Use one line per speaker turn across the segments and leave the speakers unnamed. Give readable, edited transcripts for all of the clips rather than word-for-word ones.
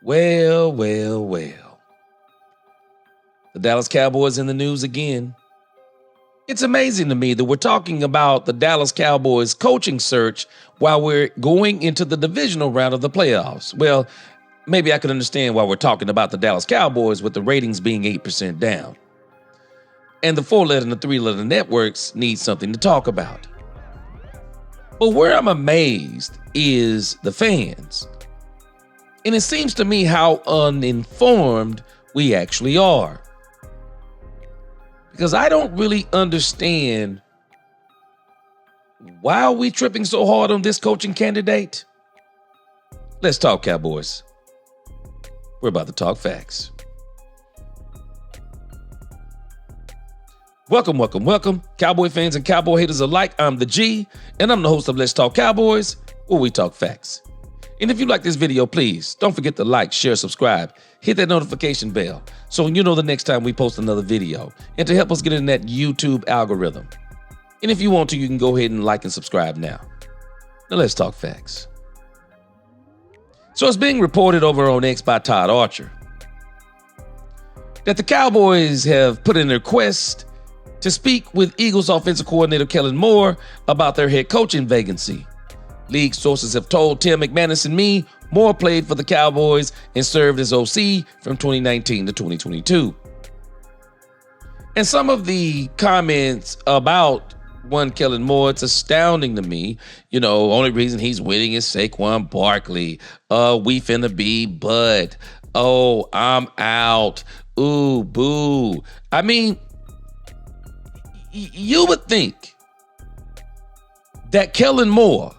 Well, well, well. The Dallas Cowboys in the news again. It's amazing to me that we're talking about the Dallas Cowboys coaching search while we're going into the divisional round of the playoffs. Well, maybe I could understand why we're talking about the Dallas Cowboys with the ratings being 8% down. And the 4-letter and the 3-letter networks need something to talk about. But where I'm amazed is the fans. And it seems to me how uninformed we actually are. Because I don't really understand why are we tripping so hard on this coaching candidate? Let's talk Cowboys. We're about to talk facts. Welcome, welcome, welcome, Cowboy fans and Cowboy haters alike. I'm the G, and I'm the host of Let's Talk Cowboys, where we talk facts. And if you like this video, please don't forget to like, share, subscribe, hit that notification bell so you know the next time we post another video and to help us get in that YouTube algorithm. And if you want to, you can go ahead and like and subscribe now. Now let's talk facts. So it's being reported over on X by Todd Archer that the Cowboys have put in a request to speak with Eagles offensive coordinator Kellen Moore about their head coaching vacancy. League sources have told Tim McManus and me Moore played for the Cowboys and served as OC from 2019 to 2022. And some of the comments about one Kellen Moore, it's astounding to me. You know, only reason he's winning is Saquon Barkley. We finna be Bud. Oh, I'm out. Ooh, boo. I mean, you would think that Kellen Moore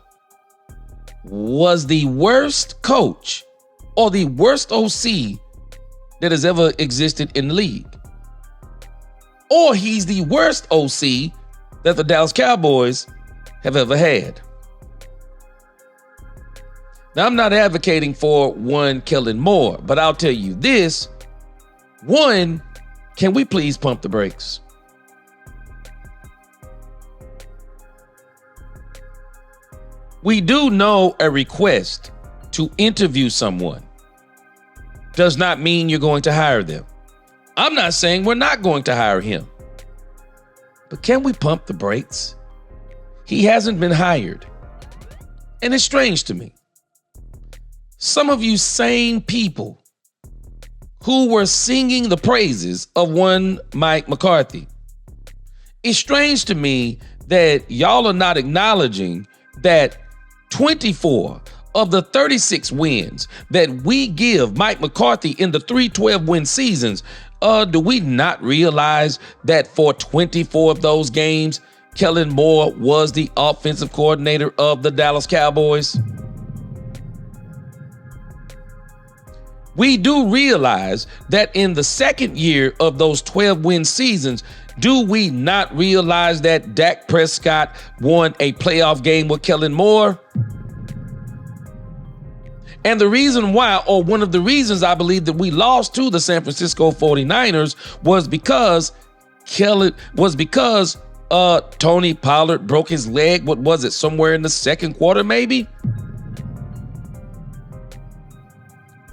was the worst coach or the worst OC that has ever existed in the league. Or he's the worst OC that the Dallas Cowboys have ever had. Now, I'm not advocating for one Kellen Moore, but I'll tell you this. One, can we please pump the brakes? We do know a request to interview someone does not mean you're going to hire them. I'm not saying we're not going to hire him. But can we pump the brakes? He hasn't been hired. And it's strange to me. Some of you sane people who were singing the praises of one Mike McCarthy. It's strange to me that y'all are not acknowledging that 24 of the 36 wins that we give Mike McCarthy in the 3-12-win seasons, do we not realize that for 24 of those games, Kellen Moore was the offensive coordinator of the Dallas Cowboys? We do realize that in the second year of those 12-win seasons, do we not realize that Dak Prescott won a playoff game with Kellen Moore? And the reason why, or one of the reasons I believe that we lost to the San Francisco 49ers was because Tony Pollard broke his leg. What was it? Somewhere in the second quarter, maybe?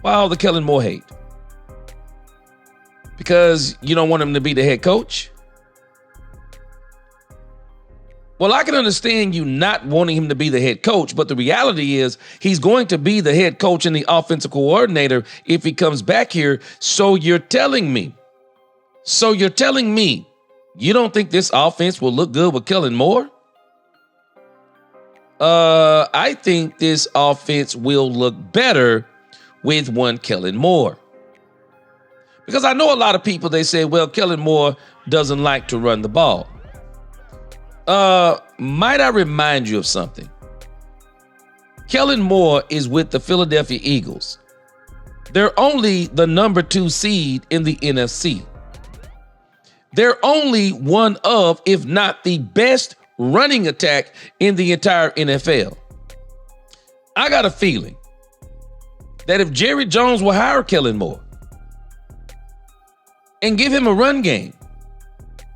Why all the Kellen Moore hate? Because you don't want him to be the head coach? Well, I can understand you not wanting him to be the head coach, but the reality is he's going to be the head coach and the offensive coordinator if he comes back here. So you're telling me you don't think this offense will look good with Kellen Moore? I think this offense will look better with one Kellen Moore. Because I know a lot of people, they say, well, Kellen Moore doesn't like to run the ball. Might I remind you of something? Kellen Moore is with the Philadelphia Eagles. They're only the number 2 seed in the NFC. They're only one of, if not the best running attack in the entire NFL. I got a feeling that if Jerry Jones will hire Kellen Moore and give him a run game,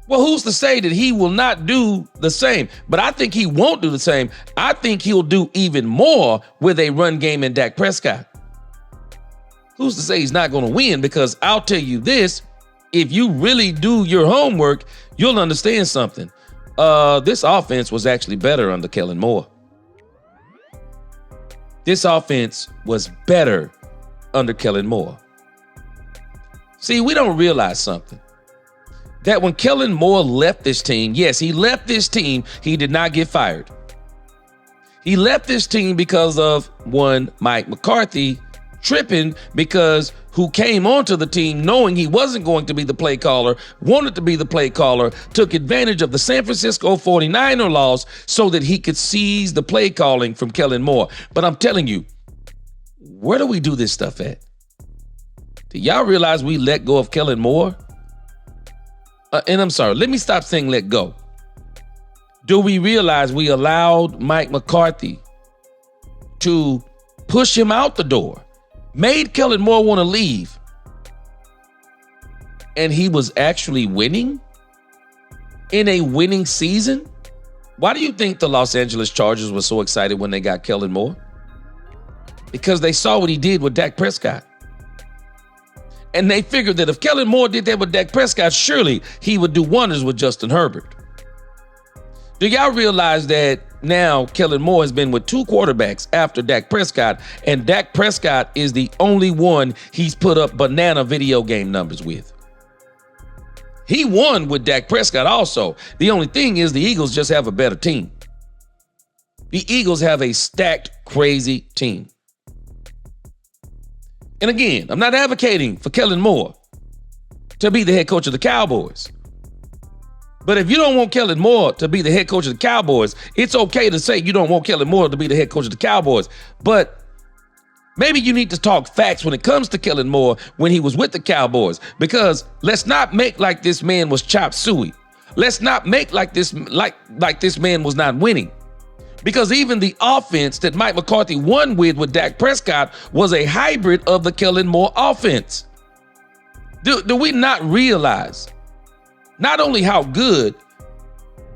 well, who's to say that he will not do the same? But I think he won't do the same. I think he'll do even more with a run game in Dak Prescott. who's to say he's not going to win? Because I'll tell you this, if you really do your homework, you'll understand something. This offense was actually better under Kellen Moore. This offense was better under Kellen Moore. See, we don't realize something. That when Kellen Moore left this team, yes, he left this team. He did not get fired. He left this team because of one, Mike McCarthy tripping because who came onto the team knowing he wasn't going to be the play caller, wanted to be the play caller, took advantage of the San Francisco 49er loss so that he could seize the play calling from Kellen Moore. But I'm telling you, where do we do this stuff at? Do y'all realize we let go of Kellen Moore? And I'm sorry, let me stop saying let go. Do we realize we allowed Mike McCarthy to push him out the door, made Kellen Moore want to leave, and he was actually winning in a winning season? Why do you think the Los Angeles Chargers were so excited when they got Kellen Moore? Because they saw what he did with Dak Prescott. And they figured that if Kellen Moore did that with Dak Prescott, surely he would do wonders with Justin Herbert. Do y'all realize that now Kellen Moore has been with two quarterbacks after Dak Prescott, and Dak Prescott is the only one he's put up banana video game numbers with? He won with Dak Prescott also. The only thing is the Eagles just have a better team. The Eagles have a stacked, crazy team. And again, I'm not advocating for Kellen Moore to be the head coach of the Cowboys. But if you don't want Kellen Moore to be the head coach of the Cowboys, it's okay to say you don't want Kellen Moore to be the head coach of the Cowboys. But maybe you need to talk facts when it comes to Kellen Moore when he was with the Cowboys. Because let's not make like this man was chop suey. Let's not make like this man was not winning. Because even the offense that Mike McCarthy won with Dak Prescott was a hybrid of the Kellen Moore offense. Do we not realize not only how good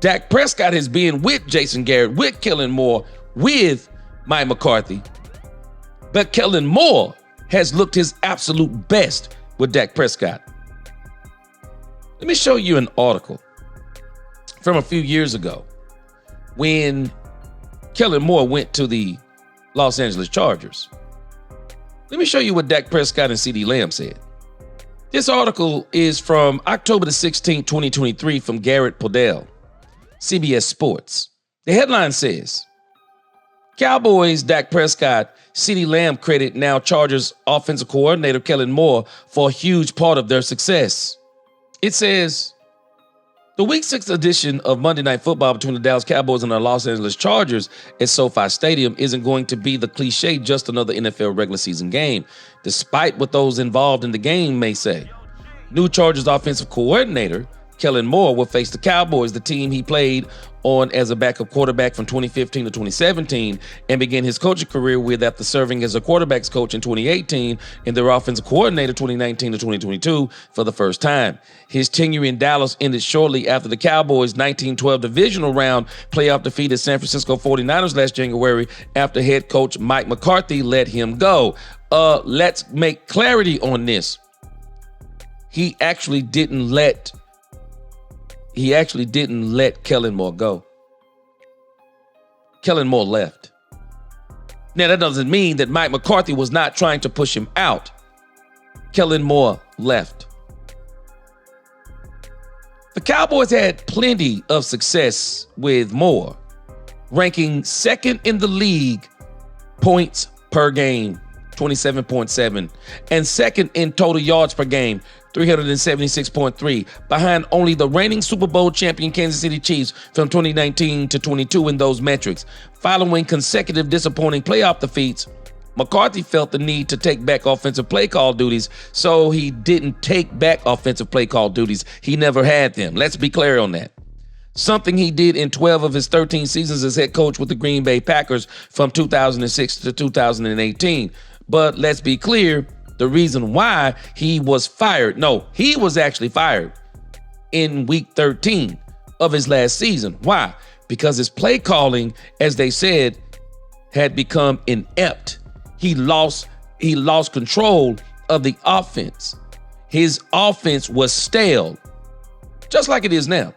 Dak Prescott has been with Jason Garrett, with Kellen Moore, with Mike McCarthy, but Kellen Moore has looked his absolute best with Dak Prescott. Let me show you an article from a few years ago when Kellen Moore went to the Los Angeles Chargers. Let me show you what Dak Prescott and CeeDee Lamb said. This article is from October the 16th, 2023 from Garrett Podell, CBS Sports. The headline says, Cowboys Dak Prescott, CeeDee Lamb credit now Chargers offensive coordinator Kellen Moore for a huge part of their success. It says, the Week 6 edition of Monday Night Football between the Dallas Cowboys and the Los Angeles Chargers at SoFi Stadium isn't going to be the cliche just another NFL regular season game, despite what those involved in the game may say. New Chargers offensive coordinator Kellen Moore will face the Cowboys, the team he played on as a backup quarterback from 2015 to 2017 and began his coaching career with after serving as a quarterback's coach in 2018 and their offensive coordinator 2019 to 2022 for the first time. His tenure in Dallas ended shortly after the Cowboys' 19-12 divisional round playoff defeat at San Francisco 49ers last January after head coach Mike McCarthy let him go. Let's make clarity on this. He actually didn't let Kellen Moore go. Kellen Moore left. Now, that doesn't mean that Mike McCarthy was not trying to push him out. Kellen Moore left. The Cowboys had plenty of success with Moore, ranking second in the league points per game, 27.7, and second in total yards per game, 376.3, behind only the reigning Super Bowl champion Kansas City Chiefs from 2019 to 22 in those metrics. Following consecutive disappointing playoff defeats, McCarthy felt the need to take back offensive play call duties, so he didn't take back offensive play call duties. He never had them. Let's be clear on that. Something he did in 12 of his 13 seasons as head coach with the Green Bay Packers from 2006 to 2018. But let's be clear, the reason why he was fired, no, he was actually fired in week 13 of his last season. Why? Because his play calling, as they said, had become inept. He lost control of the offense, his offense was stale, just like it is now.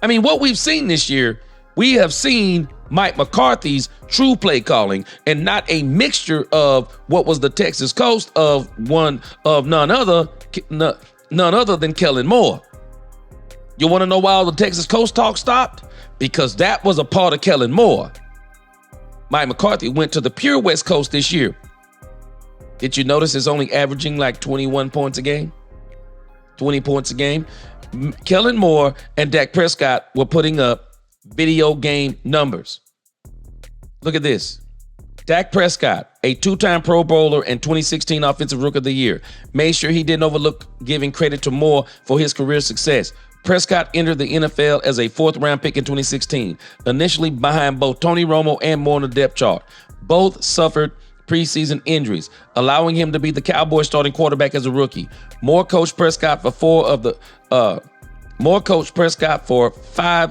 I mean, what we've seen this year, we have seen Mike McCarthy's true play calling and not a mixture of what was the Texas Coast of none other than Kellen Moore. You want to know why all the Texas Coast talk stopped? Because that was a part of Kellen Moore. Mike McCarthy went to the pure West Coast this year. Did you notice it's only averaging like 21 points a game? 20 points a game? Kellen Moore and Dak Prescott were putting up video game numbers. Look at this. Dak Prescott, a two-time Pro Bowler and 2016 Offensive Rookie of the Year, made sure he didn't overlook giving credit to Moore for his career success. Prescott entered the NFL as a fourth-round pick in 2016, initially behind both Tony Romo and Moore on the depth chart. Both suffered preseason injuries, allowing him to be the Cowboys starting quarterback as a rookie. Moore coached Prescott for five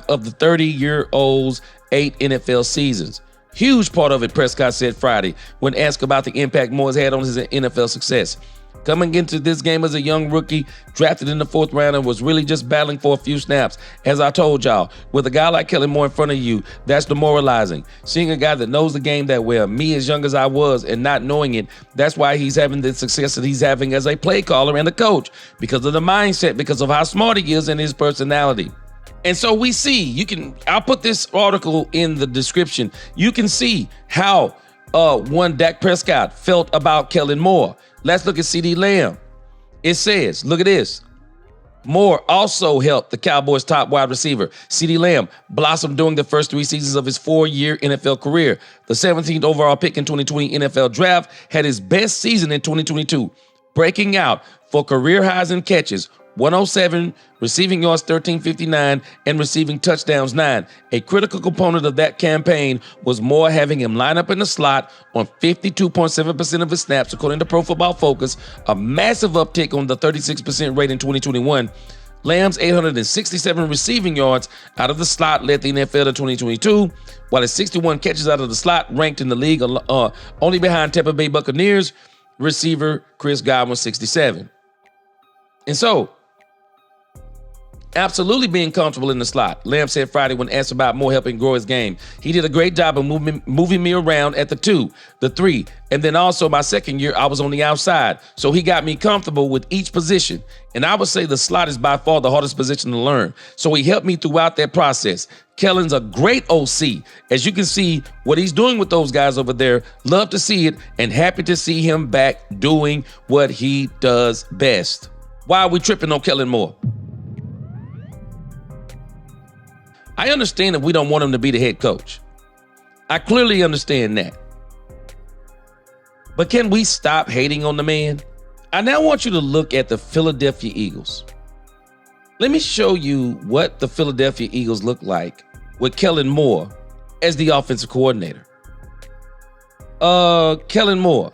of the 30-year-old's 8 NFL seasons. Huge part of it, Prescott said Friday when asked about the impact Moore has had on his NFL success. Coming into this game as a young rookie, drafted in the 4th round, and was really just battling for a few snaps. As I told y'all, with a guy like Kellen Moore in front of you, that's demoralizing. Seeing a guy that knows the game that well, me as young as I was, and not knowing it, that's why he's having the success that he's having as a play caller and a coach, because of the mindset, because of how smart he is and his personality. And so we see, I'll put this article in the description. You can see how one Dak Prescott felt about Kellen Moore. Let's look at CeeDee Lamb. It says, look at this. Moore also helped the Cowboys' top wide receiver, CeeDee Lamb, blossom during the first 3 seasons of his 4-year NFL career. The 17th overall pick in 2020 NFL Draft had his best season in 2022, breaking out for career highs in catches, 107, receiving yards 1359, and receiving touchdowns 9. A critical component of that campaign was Moore having him line up in the slot on 52.7% of his snaps, according to Pro Football Focus, a massive uptick on the 36% rate in 2021. Lamb's 867 receiving yards out of the slot led the NFL in 2022, while his 61 catches out of the slot ranked in the league only behind Tampa Bay Buccaneers receiver Chris Godwin, 67. And so, absolutely being comfortable in the slot. Lamb said Friday when asked about Moore helping grow his game. He did a great job of moving me around at the 2, the 3, and then also my second year, I was on the outside. So he got me comfortable with each position. And I would say the slot is by far the hardest position to learn. So he helped me throughout that process. Kellen's a great OC. As you can see, what he's doing with those guys over there, love to see it and happy to see him back doing what he does best. Why are we tripping on Kellen Moore? I understand that we don't want him to be the head coach. I clearly understand that. But can we stop hating on the man? I now want you to look at the Philadelphia Eagles. Let me show you what the Philadelphia Eagles look like with Kellen Moore as the offensive coordinator. Kellen Moore,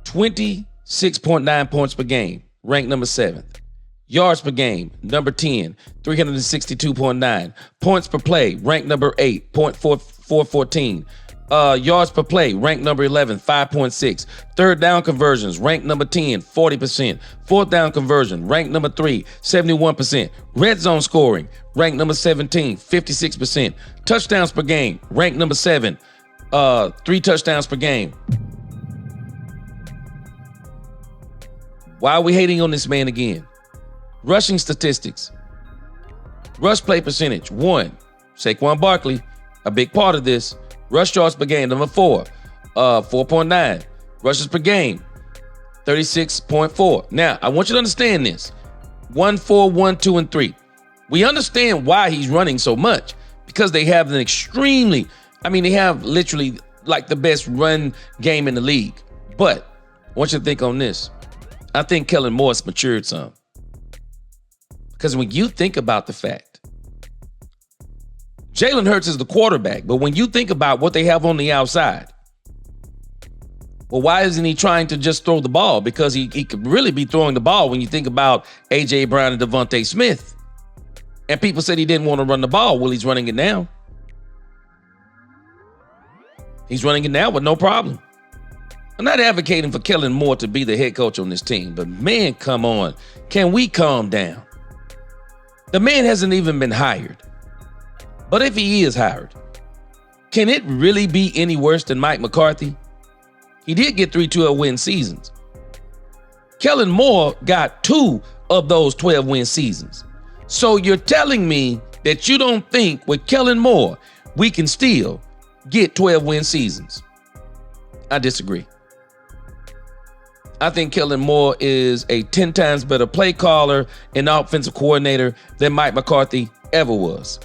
26.9 points per game, ranked number 7th. Yards per game, number 10, 362.9. Points per play, ranked number 8, 414. Yards per play, ranked number 11, 5.6. Third down conversions, ranked number 10, 40%. Fourth down conversion, ranked number 3, 71%. Red zone scoring, ranked number 17, 56%. Touchdowns per game, ranked number 7, 3 touchdowns per game. Why are we hating on this man again? Rushing statistics. Rush play percentage, 1. Saquon Barkley, a big part of this. Rush yards per game, number 4, 4.9. Rushes per game, 36.4. Now, I want you to understand this. 1, 4, 1, 2, and 3. We understand why he's running so much, because they have they have literally like the best run game in the league. But I want you to think on this. I think Kellen Moore's matured some. Because when you think about the fact, Jalen Hurts is the quarterback, but when you think about what they have on the outside, well, why isn't he trying to just throw the ball? Because he could really be throwing the ball when you think about A.J. Brown and Devontae Smith. And people said he didn't want to run the ball. Well, he's running it now. He's running it now with no problem. I'm not advocating for Kellen Moore to be the head coach on this team, but man, come on. Can we calm down? The man hasn't even been hired. But if he is hired, can it really be any worse than Mike McCarthy? He did get 3 12-win seasons. Kellen Moore got 2 of those 12-win seasons. So you're telling me that you don't think with Kellen Moore we can still get 12-win seasons? I disagree. I think Kellen Moore is a 10 times better play caller and offensive coordinator than Mike McCarthy ever was.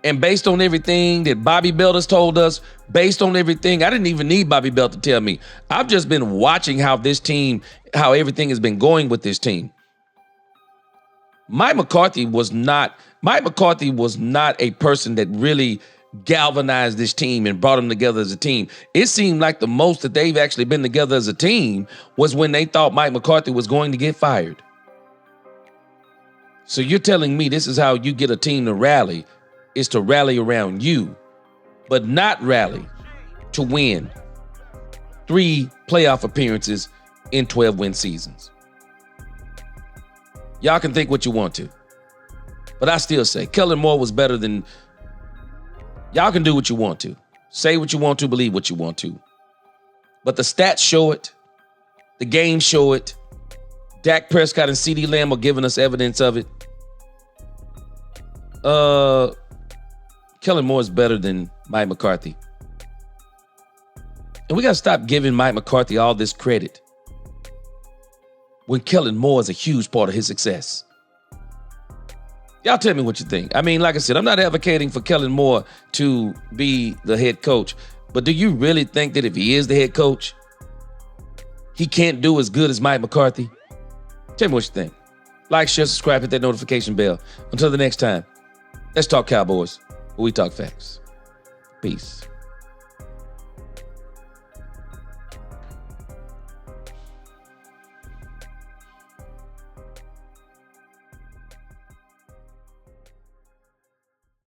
And based on everything that Bobby Belt has told us, based on everything, I didn't even need Bobby Belt to tell me. I've just been watching how everything has been going with this team. Mike McCarthy was not a person that really galvanized this team and brought them together as a team. It seemed like the most that they've actually been together as a team was when they thought Mike McCarthy was going to get fired. So you're telling me this is how you get a team to rally, is to rally around you, but not rally to win 3 playoff appearances in 12-win seasons. Y'all can think what you want to, but I still say Kellen Moore was better than. Y'all can do what you want to. Say what you want to, believe what you want to. But the stats show it. The games show it. Dak Prescott and CeeDee Lamb are giving us evidence of it. Kellen Moore is better than Mike McCarthy. And we got to stop giving Mike McCarthy all this credit when Kellen Moore is a huge part of his success. Y'all tell me what you think. I mean, like I said, I'm not advocating for Kellen Moore to be the head coach, but do you really think that if he is the head coach, he can't do as good as Mike McCarthy? Tell me what you think. Like, share, subscribe, hit that notification bell. Until the next time, let's talk Cowboys, where we talk facts. Peace.